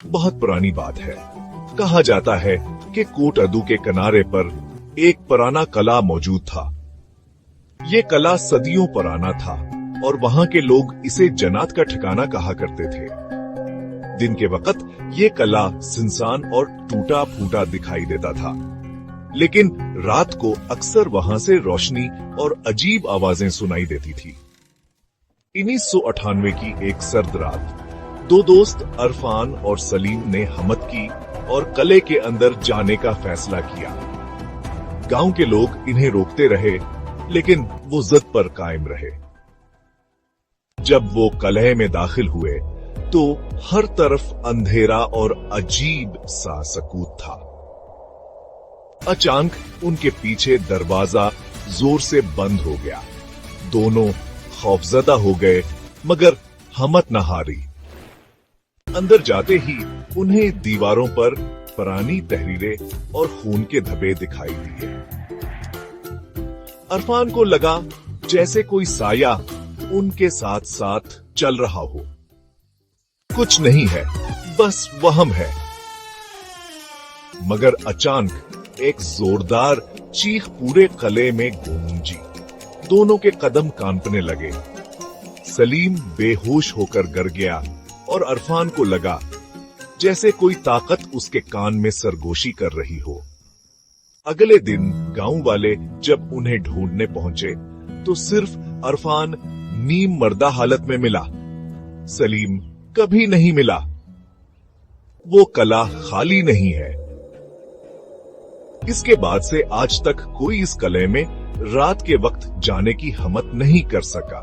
बहुत पुरानी बात है। कहा जाता है कि कोट अदू के किनारे पर एक पुराना कला मौजूद था। ये कला सदियों पुराना था और वहां के लोग इसे जन्नत का ठिकाना कहा करते थे। दिन के वक्त ये कला सुनसान और टूटा फूटा दिखाई देता था, लेकिन रात को अक्सर वहां से रोशनी और अजीब आवाजें सुनाई देती थी। 1998 की एक सर्द रात दो दोस्त अरफान और सलीम ने हिम्मत की और कले के अंदर जाने का फैसला किया। गांव के लोग इन्हें रोकते रहे, लेकिन वो जिद पर कायम रहे। जब वो कलह में दाखिल हुए तो हर तरफ अंधेरा और अजीब सा सकूत था। अचानक उनके पीछे दरवाजा जोर से बंद हो गया। दोनों खौफजदा हो गए, मगर हिम्मत न हारी। अंदर जाते ही उन्हें दीवारों पर पुरानी तहरीरें और खून के धब्बे दिखाई दिए। अरफान को लगा जैसे कोई साया उनके साथ साथ चल रहा हो। कुछ नहीं है, बस वहम है। मगर अचानक एक जोरदार चीख पूरे कले में गूंजी। दोनों के कदम कांपने लगे। सलीम बेहोश होकर गिर गया और अरफान को लगा जैसे कोई ताकत उसके कान में सरगोशी कर रही हो। अगले दिन गांव वाले जब उन्हें ढूंढने पहुंचे तो सिर्फ अरफान नीम मर्दा हालत में मिला। सलीम कभी नहीं मिला। वो कला खाली नहीं है। इसके बाद से आज तक कोई इस कले में रात के वक्त जाने की हिम्मत नहीं कर सका।